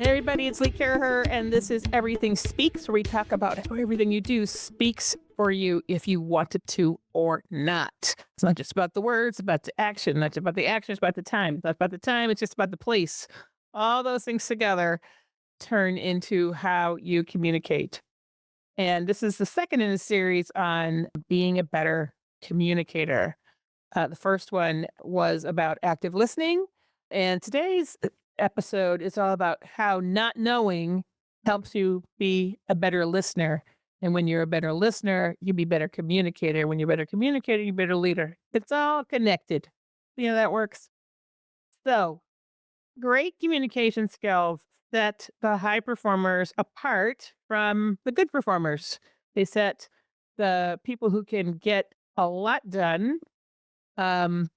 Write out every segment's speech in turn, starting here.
Hey everybody, it's Lee Caraher, and this is Everything Speaks, where we talk about how everything you do speaks for you if you want it to or not. It's not just about the words, it's about the action, not just about the action, it's about the time. It's not about the time, it's just about the place. All those things together turn into how you communicate. And this is the second in a series on being a better communicator. The first one was about active listening. And today's episode is all about how not knowing helps you be a better listener. And when you're a better listener, you be a better communicator. When you're a better communicator, you're a better leader. It's all connected. You know, that works. So, great communication skills set the high performers apart from the good performers. They set the people who can get a lot done um,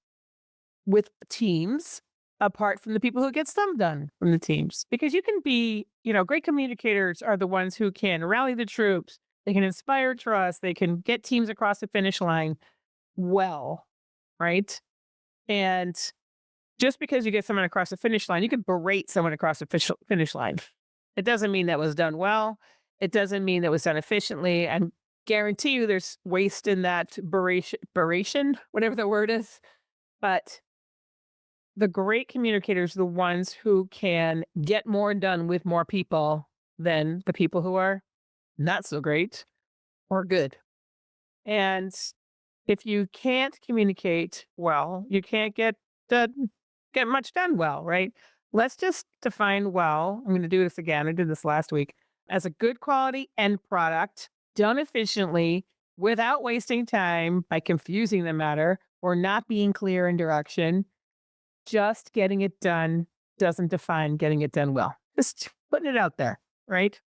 with teams apart from the people who get some done from the teams. Because you can be, great communicators are the ones who can rally the troops, they can inspire trust, they can get teams across the finish line well, right? And just because you get someone across the finish line, you can berate someone across the finish line. It doesn't mean that was done well. It doesn't mean that was done efficiently. And guarantee you there's waste in that beration, whatever the word is. But the great communicators are the ones who can get more done with more people than the people who are not so great or good. And if you can't communicate well, you can't done, get much done well, right? Let's just define well. I'm going to do this again. I did this last week as a good quality end product done efficiently without wasting time by confusing the matter or not being clear in direction. Just getting it done doesn't define getting it done well. Just putting it out there, right?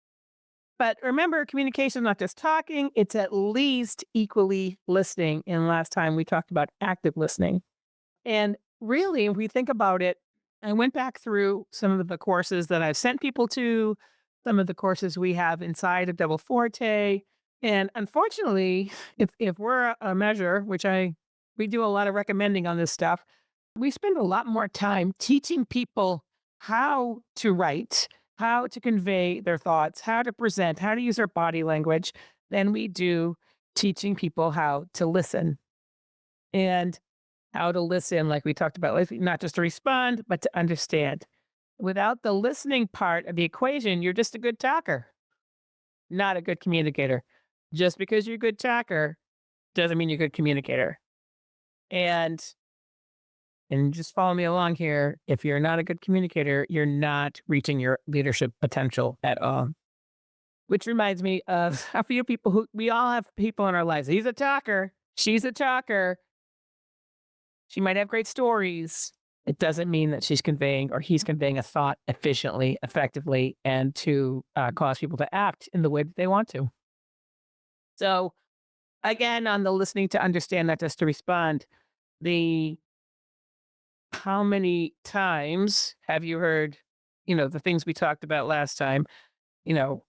But remember, communication is not just talking, it's at least equally listening. And last time we talked about active listening. And really, if we think about it, I went back through some of the courses that I've sent people to, some of the courses we have inside of Double Forte. And unfortunately, if we're a measure, which we do a lot of recommending on this stuff, we spend a lot more time teaching people how to write, how to convey their thoughts, how to present, how to use their body language than we do teaching people how to listen. And how to listen, like we talked about, not just to respond, but to understand. Without the listening part of the equation, you're just a good talker, not a good communicator. Just because you're a good talker doesn't mean you're a good communicator. And just follow me along here. If you're not a good communicator, you're not reaching your leadership potential at all. Which reminds me of a few people who we all have people in our lives. He's a talker. She's a talker. She might have great stories. It doesn't mean that she's conveying or he's conveying a thought efficiently, effectively, and to cause people to act in the way that they want to. So, again, on the listening to understand, not just to respond, the how many times have you heard, the things we talked about last time, you know,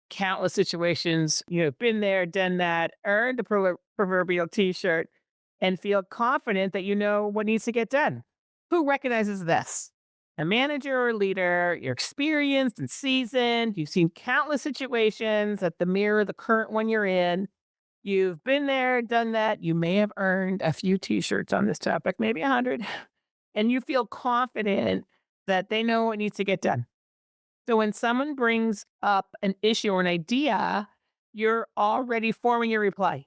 countless situations, been there, done that, earned the proverbial t-shirt and feel confident that you know what needs to get done. Who recognizes this? A manager or leader, you're experienced and seasoned, you've seen countless situations that the mirror the current one you're in. You've been there, done that. You may have earned a few t-shirts on this topic, maybe 100, and you feel confident that they know what needs to get done. So when someone brings up an issue or an idea, you're already forming your reply.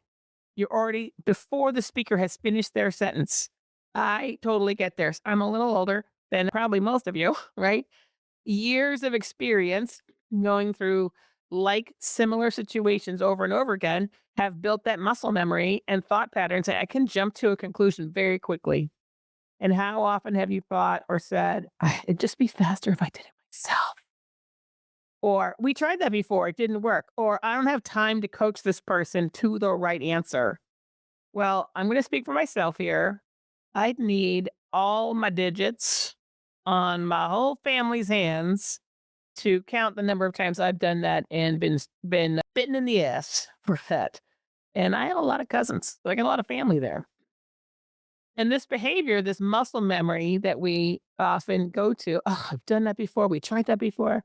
You're already, before the speaker has finished their sentence. I totally get this. I'm a little older than probably most of you, right? Years of experience going through like similar situations over and over again have built that muscle memory and thought patterns that I can jump to a conclusion very quickly. And how often have you thought or said, it'd just be faster if I did it myself? Or we tried that before, it didn't work. Or I don't have time to coach this person to the right answer. Well, I'm going to speak for myself here. I'd need all my digits on my whole family's hands to count the number of times I've done that and been bitten in the ass for that. And I have a lot of cousins. So I got a lot of family there. And this behavior, this muscle memory that we often go to, oh, I've done that before. We tried that before.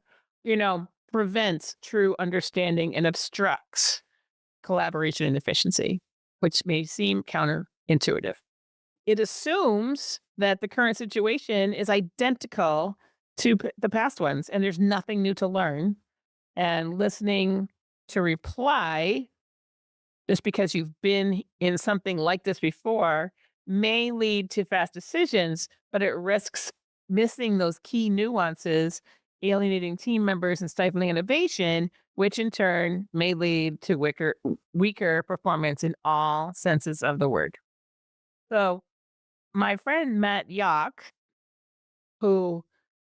prevents true understanding and obstructs collaboration and efficiency, which may seem counterintuitive. It assumes that the current situation is identical to the past ones and there's nothing new to learn. And listening to reply just because you've been in something like this before may lead to fast decisions, but it risks missing those key nuances, alienating team members and stifling innovation, which in turn may lead to weaker performance in all senses of the word. So, my friend Matt Yock, who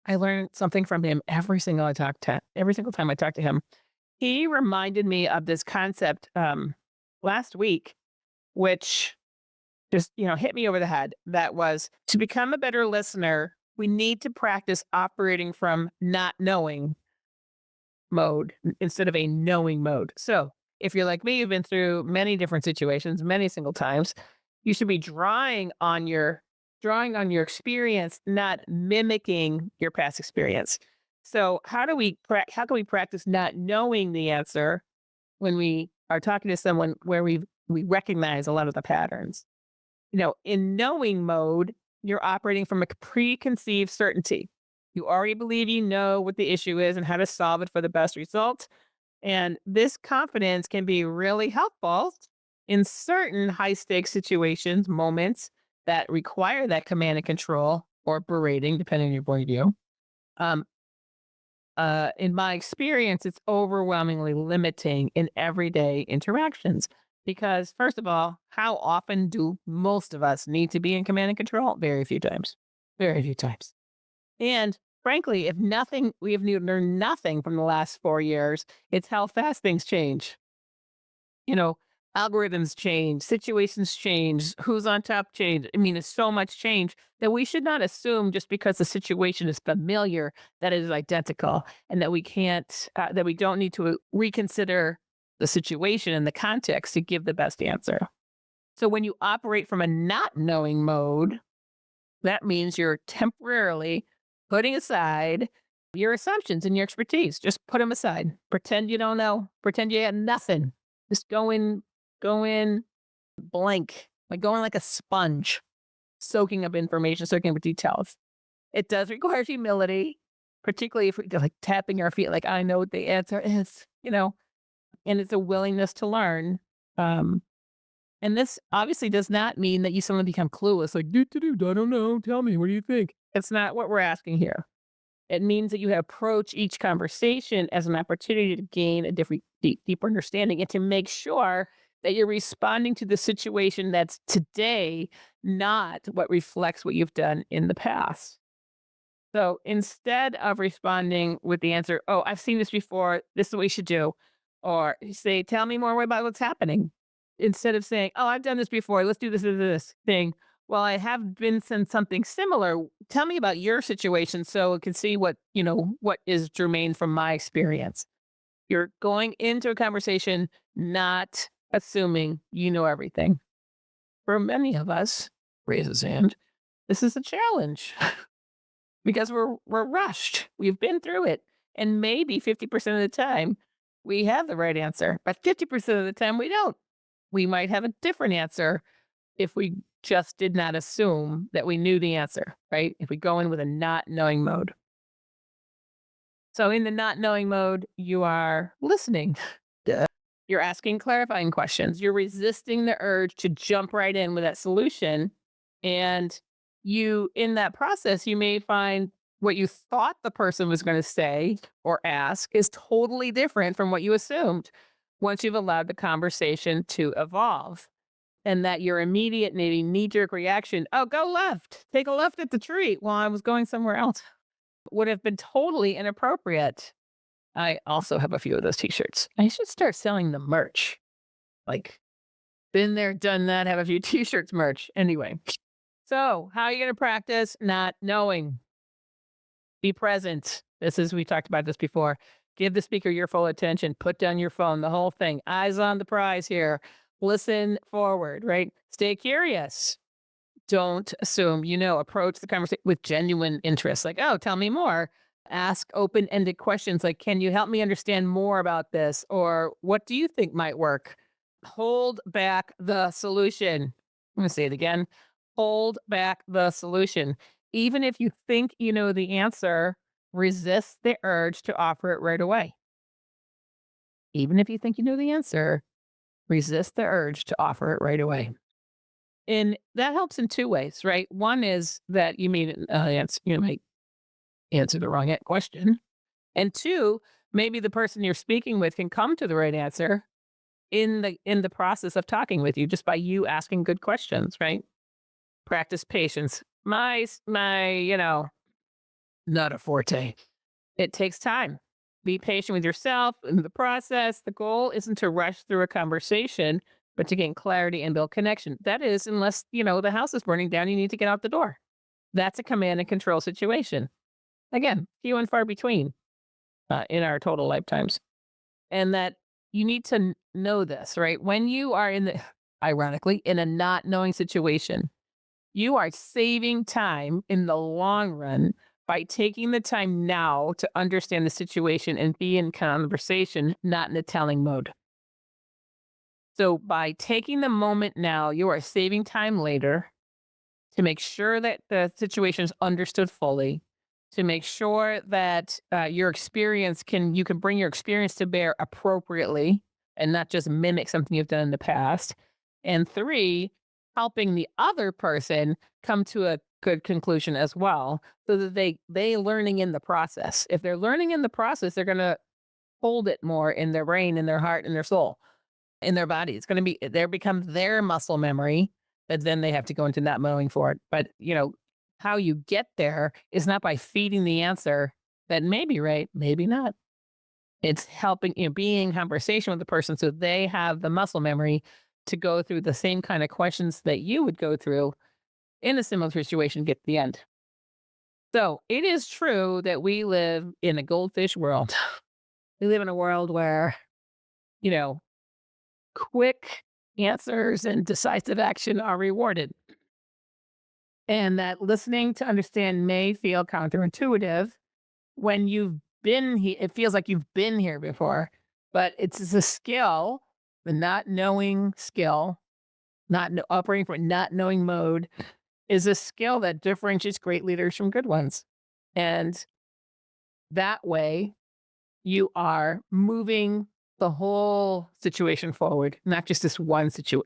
I learned something from him every single time I talk to him. He reminded me of this concept last week, which just hit me over the head. That was to become a better listener, we need to practice operating from not knowing mode instead of a knowing mode. So if you're like me, you've been through many different situations, many single times, you should be drawing on your experience, not mimicking your past experience. So how can we practice not knowing the answer when we are talking to someone where we recognize a lot of the patterns? In knowing mode, you're operating from a preconceived certainty. You already believe you know what the issue is and how to solve it for the best result. And this confidence can be really helpful in certain high stakes situations, moments that require that command and control or berating, depending on your point of view. Um, in my experience, it's overwhelmingly limiting in everyday interactions. Because, first of all, how often do most of us need to be in command and control? Very few times. Very few times. And frankly, if nothing, we have learned nothing from the last 4 years, it's how fast things change. You know, algorithms change, situations change, who's on top change. I mean, there's so much change that we should not assume just because the situation is familiar that it is identical and that that we don't need to reconsider the situation and the context to give the best answer. So when you operate from a not knowing mode, that means you're temporarily putting aside your assumptions and your expertise. Just put them aside. Pretend you don't know. Pretend you had nothing. Just go in blank, like going like a sponge, soaking up information, soaking up details. It does require humility, particularly if we're like tapping our feet, like I know what the answer is, and it's a willingness to learn. Um, and this obviously does not mean that you suddenly become clueless, like, I don't know. Tell me, what do you think? It's not what we're asking here. It means that you approach each conversation as an opportunity to gain a different, deeper understanding and to make sure that you're responding to the situation that's today, not what reflects what you've done in the past. So instead of responding with the answer, oh, I've seen this before, this is what we should do, or say, tell me more about what's happening. Instead of saying, oh, I've done this before, let's do this thing. Well, I have been in something similar. Tell me about your situation so I can see what is germane from my experience. You're going into a conversation not assuming you know everything. For many of us, raise his hand, this is a challenge because we're rushed. We've been through it. And maybe 50% of the time we have the right answer, but 50% of the time we don't. We might have a different answer if we just did not assume that we knew the answer, right? If we go in with a not knowing mode. So in the not knowing mode, you are listening. Duh. You're asking clarifying questions. You're resisting the urge to jump right in with that solution. And in that process, you may find what you thought the person was going to say or ask is totally different from what you assumed once you've allowed the conversation to evolve. And that your immediate, maybe knee jerk reaction, oh, go left, take a left at the tree while I was going somewhere else, would have been totally inappropriate. I also have a few of those t-shirts. I should start selling the merch. Like, been there, done that, have a few t-shirts merch. Anyway, so how are you going to practice not knowing? Be present. We talked about this before. Give the speaker your full attention. Put down your phone, the whole thing. Eyes on the prize here. Listen forward, right? Stay curious. Don't assume you know. Approach the conversation with genuine interest. Like, oh, tell me more. Ask open-ended questions like, can you help me understand more about this? Or what do you think might work? Hold back the solution. I'm going to say it again. Hold back the solution. Even if you think you know the answer, resist the urge to offer it right away. Even if you think you know the answer, resist the urge to offer it right away. And that helps in two ways, right? One is that you might answer the wrong question. And two, maybe the person you're speaking with can come to the right answer in the process of talking with you just by you asking good questions, right? Practice patience. My not a forte. It takes time. Be patient with yourself in the process. The goal isn't to rush through a conversation, but to gain clarity and build connection. That is, unless, the house is burning down, you need to get out the door. That's a command and control situation. Again, few and far between in our total lifetimes. And that you need to know this, right? When you are ironically, in a not knowing situation, you are saving time in the long run by taking the time now to understand the situation and be in conversation, not in a telling mode. So by taking the moment now, you are saving time later to make sure that the situation is understood fully, to make sure that you can bring your experience to bear appropriately and not just mimic something you've done in the past. And three, helping the other person come to a good conclusion as well, so that they learning in the process. If they're learning in the process, they're going to hold it more in their brain, in their heart, in their soul, in their body. It's going to be there becomes their muscle memory, but then they have to go into not knowing for it. But how you get there is not by feeding the answer that may be right, maybe not. It's helping being in conversation with the person so they have the muscle memory to go through the same kind of questions that you would go through in a similar situation, get to the end. So it is true that we live in a goldfish world. We live in a world where, you know, quick answers and decisive action are rewarded. And that listening to understand may feel counterintuitive when you've been here. It feels like you've been here before, but it's a skill, the not knowing skill, operating from a not knowing mode is a skill that differentiates great leaders from good ones. And that way you are moving the whole situation forward, not just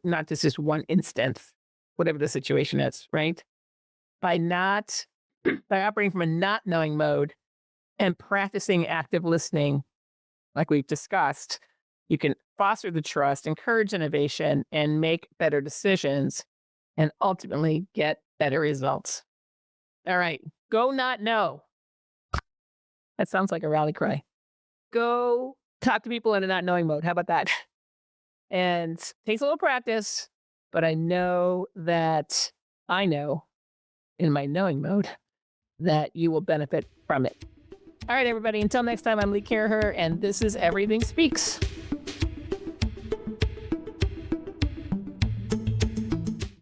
not just this one instance, whatever the situation is, right? By not by operating from a not knowing mode and practicing active listening, like we've discussed, you can foster the trust, encourage innovation, and make better decisions and ultimately get better results. All right. Go not know. That sounds like a rally cry. Go talk to people in a not knowing mode. How about that? And takes a little practice, but I know in my knowing mode that you will benefit from it. All right, everybody. Until next time, I'm Lee Caraher, and this is Everything Speaks.